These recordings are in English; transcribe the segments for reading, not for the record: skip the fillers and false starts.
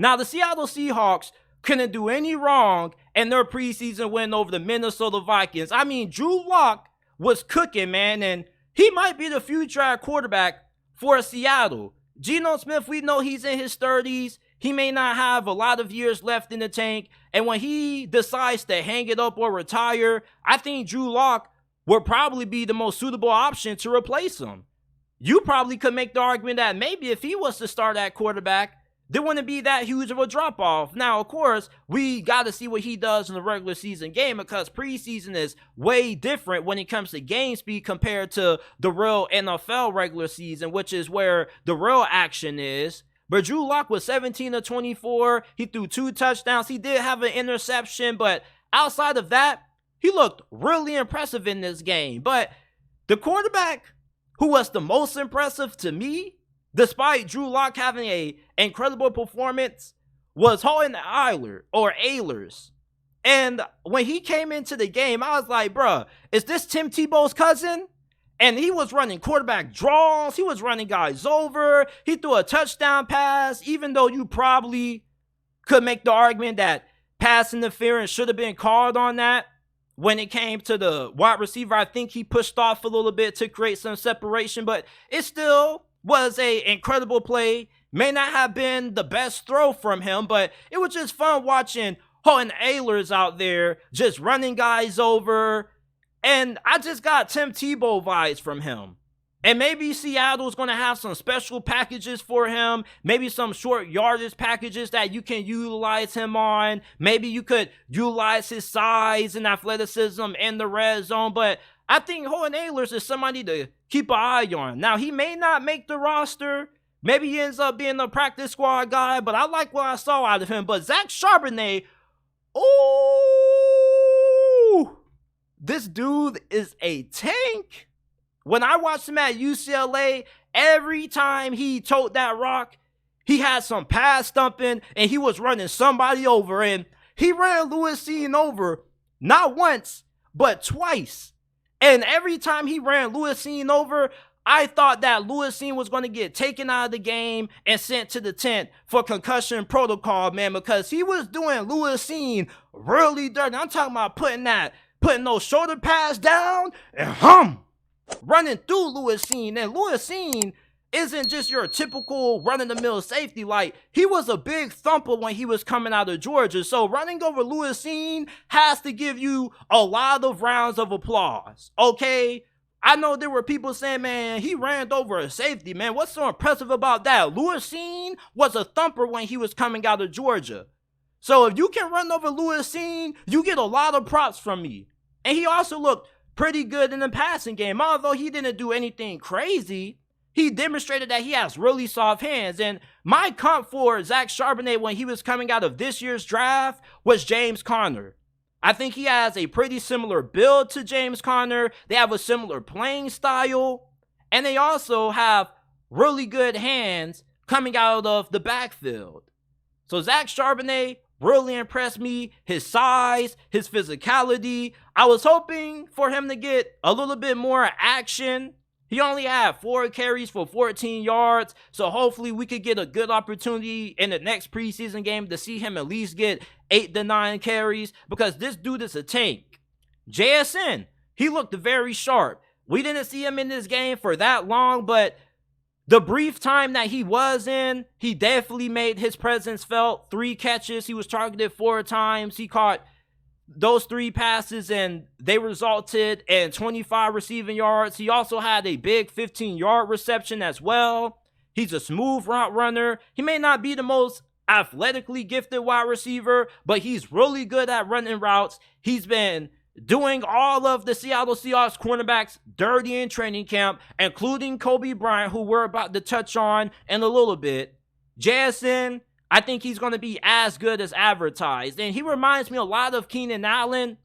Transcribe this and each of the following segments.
Now, the Seattle Seahawks couldn't do any wrong in their preseason win over the Minnesota Vikings. I mean, Drew Lock was cooking, man, and he might be the future at quarterback for Seattle. Geno Smith, we know he's in his 30s. He may not have a lot of years left in the tank. And when he decides to hang it up or retire, I think Drew Lock would probably be the most suitable option to replace him. You probably could make the argument that maybe if he was to start at quarterback, there wouldn't be that huge of a drop-off. Now, of course, we got to see what he does in the regular season game because preseason is way different when it comes to game speed compared to the real NFL regular season, which is where the real action is. But Drew Lock was 17 of 24. He threw 2 touchdowns. He did have an interception, but outside of that, he looked really impressive in this game. But the quarterback who was the most impressive to me, despite Drew Lock having an incredible performance, was Holton Ahlers. And when he came into the game, I was like, bruh, is this Tim Tebow's cousin? And he was running quarterback draws. He was running guys over. He threw a touchdown pass, even though you probably could make the argument that pass interference should have been called on that. When it came to the wide receiver, I think he pushed off a little bit to create some separation, but it still was an incredible play. May not have been the best throw from him, but it was just fun watching Holton Ahlers out there just running guys over. And I just got Tim Tebow vibes from him. And maybe Seattle's going to have some special packages for him. Maybe some short yardage packages that you can utilize him on. Maybe you could utilize his size and athleticism in the red zone. But I think Holton Ahlers is somebody to keep an eye on. Now, he may not make the roster. Maybe he ends up being a practice squad guy. But I like what I saw out of him. But Zach Charbel, ooh, this dude is a tank. When I watched him at UCLA, every time he toted that rock, he had some pass stumping and he was running somebody over. And he ran Lewis Cine over not once, but twice. And every time he ran Lewis Cine over, I thought that Lewis Cine was going to get taken out of the game and sent to the tent for concussion protocol, man, because he was doing Lewis Cine really dirty. I'm talking about putting those shoulder pads down and running through Lewis Cine. And Lewis Cine isn't just your typical run-of-the-mill safety. Like, he was a big thumper when he was coming out of Georgia. So running over Lewis Cine has to give you a lot of rounds of applause, okay? I know there were people saying, man, he ran over a safety, man. What's so impressive about that? Lewis Cine was a thumper when he was coming out of Georgia. So if you can run over Lewis Cine, you get a lot of props from me. And he also looked pretty good in the passing game. Although he didn't do anything crazy, he demonstrated that he has really soft hands. And my comp for Zach Charbel when he was coming out of this year's draft was James Conner. I think he has a pretty similar build to James Conner. They have a similar playing style. And they also have really good hands coming out of the backfield. So Zach Charbel really impressed me. His size, his physicality. I was hoping for him to get a little bit more action. He only had 4 carries for 14 yards. So hopefully we could get a good opportunity in the next preseason game to see him at least get 8 to 9 carries. Because this dude is a tank. JSN, he looked very sharp. We didn't see him in this game for that long, but the brief time that he was in, he definitely made his presence felt. 3 catches. He was targeted 4 times. He caught those 3 passes and they resulted in 25 receiving yards. He also had a big 15-yard reception as well. He's a smooth route runner. He may not be the most athletically gifted wide receiver, but he's really good at running routes. He's been doing all of the Seattle Seahawks cornerbacks dirty in training camp, including Kobe Bryant, who we're about to touch on in a little bit. JSN, I think he's going to be as good as advertised. And he reminds me a lot of Keenan Allen,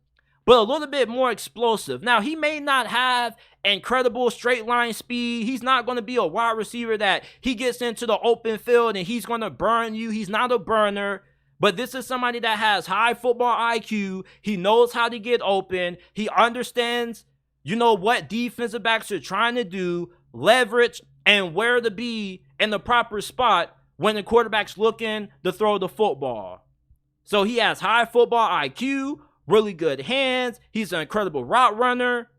but a little bit more explosive. Now, he may not have incredible straight line speed. He's not going to be a wide receiver that he gets into the open field and he's going to burn you. He's not a burner. But this is somebody that has high football IQ. He knows how to get open. He understands, what defensive backs are trying to do, leverage, and where to be in the proper spot when the quarterback's looking to throw the football. So he has high football IQ, really good hands. He's an incredible route runner.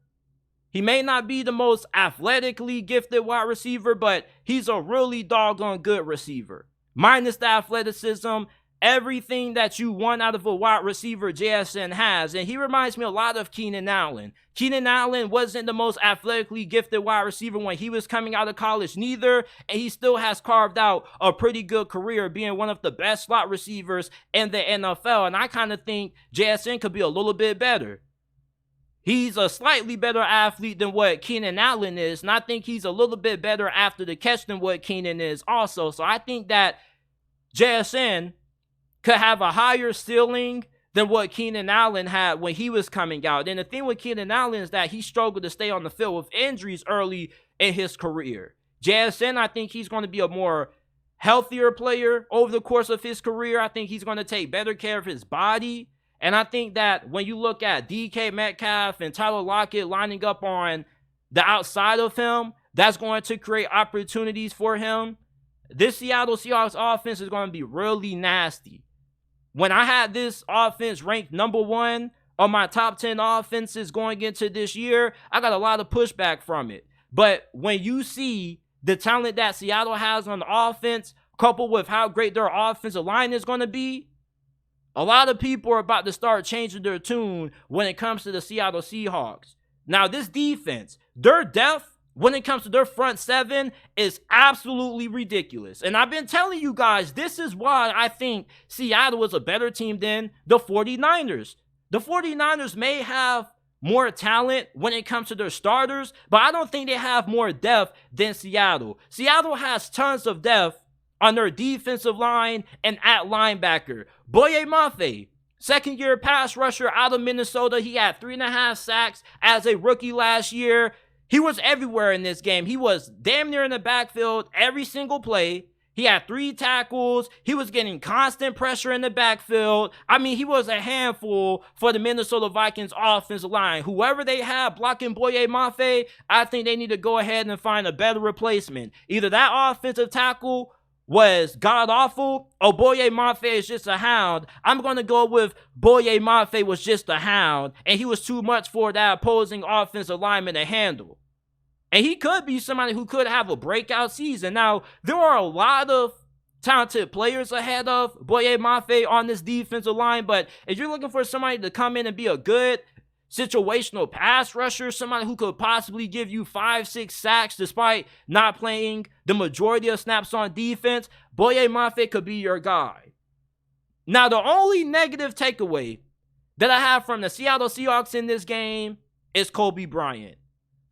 He may not be the most athletically gifted wide receiver, but he's a really doggone good receiver. Minus the athleticism, everything that you want out of a wide receiver, JSN has. And he reminds me a lot of Keenan Allen. Keenan Allen wasn't the most athletically gifted wide receiver when he was coming out of college neither, and he still has carved out a pretty good career being one of the best slot receivers in the NFL. And I kind of think JSN could be a little bit better. He's a slightly better athlete than what Keenan Allen is, and I think he's a little bit better after the catch than what Keenan is also. So I think that JSN could have a higher ceiling than what Keenan Allen had when he was coming out. And the thing with Keenan Allen is that he struggled to stay on the field with injuries early in his career. JSN, I think he's going to be a more healthier player over the course of his career. I think he's going to take better care of his body. And I think that when you look at DK Metcalf and Tyler Lockett lining up on the outside of him, that's going to create opportunities for him. This Seattle Seahawks offense is going to be really nasty. When I had this offense ranked number 1 on my top 10 offenses going into this year, I got a lot of pushback from it. But when you see the talent that Seattle has on the offense, coupled with how great their offensive line is going to be, a lot of people are about to start changing their tune when it comes to the Seattle Seahawks. Now, this defense, their depth when it comes to their front 7 is absolutely ridiculous. And I've been telling you guys, this is why I think Seattle is a better team than the 49ers. The 49ers may have more talent when it comes to their starters, but I don't think they have more depth than Seattle. Seattle has tons of depth on their defensive line and at linebacker. Boye Mafe, second-year pass rusher out of Minnesota. He had 3.5 sacks as a rookie last year. He was everywhere in this game. He was damn near in the backfield every single play. He had 3 tackles. He was getting constant pressure in the backfield. I mean, he was a handful for the Minnesota Vikings offensive line. Whoever they have blocking Boye Mafe, I think they need to go ahead and find a better replacement. Either that offensive tackle was god-awful, or Boye Mafe is just a hound. I'm going to go with Boye Mafe was just a hound, and he was too much for that opposing offensive lineman to handle. And he could be somebody who could have a breakout season. Now, there are a lot of talented players ahead of Boye Mafe on this defensive line, but if you're looking for somebody to come in and be a good situational pass rusher, somebody who could possibly give you 5-6 sacks despite not playing the majority of snaps on defense, Boye Mafe could be your guy. Now, the only negative takeaway that I have from the Seattle Seahawks in this game is Kobe Bryant.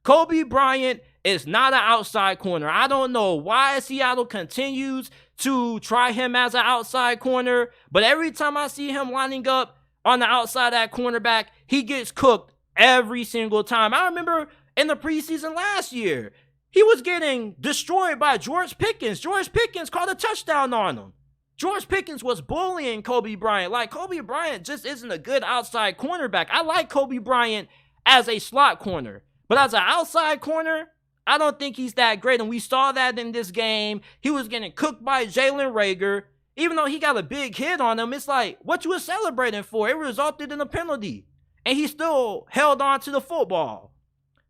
Kobe Bryant is not an outside corner. I don't know why Seattle continues to try him as an outside corner, but every time I see him lining up on the outside at cornerback, he gets cooked every single time. I remember in the preseason last year, he was getting destroyed by George Pickens. George Pickens caught a touchdown on him. George Pickens was bullying Kobe Bryant. Like, Kobe Bryant just isn't a good outside cornerback. I like Kobe Bryant as a slot corner, but as an outside corner, I don't think he's that great. And we saw that in this game. He was getting cooked by Jalen Reagor. Even though he got a big hit on him, it's like, what you were celebrating for? It resulted in a penalty. And he still held on to the football.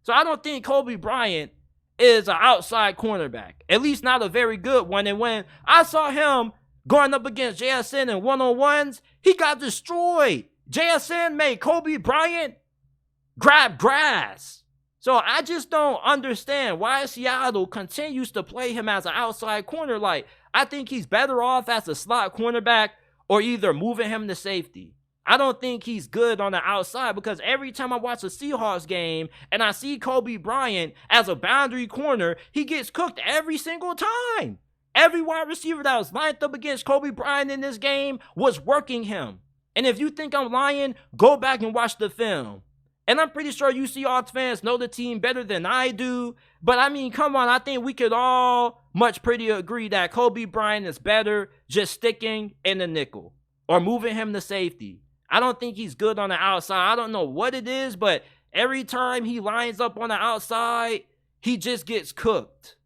So I don't think Kobe Bryant is an outside cornerback. At least not a very good one. And when I saw him going up against JSN in one-on-ones, he got destroyed. JSN made Kobe Bryant grab grass. So I just don't understand why Seattle continues to play him as an outside corner. Like, I think he's better off as a slot cornerback or either moving him to safety. I don't think he's good on the outside because every time I watch a Seahawks game and I see Kobe Bryant as a boundary corner, he gets cooked every single time. Every wide receiver that was lined up against Kobe Bryant in this game was working him. And if you think I'm lying, go back and watch the film. And I'm pretty sure you Seahawks fans know the team better than I do. But I mean, come on, I think we could all much pretty agree that Kobe Bryant is better just sticking in the nickel or moving him to safety. I don't think he's good on the outside. I don't know what it is, but every time he lines up on the outside, he just gets cooked.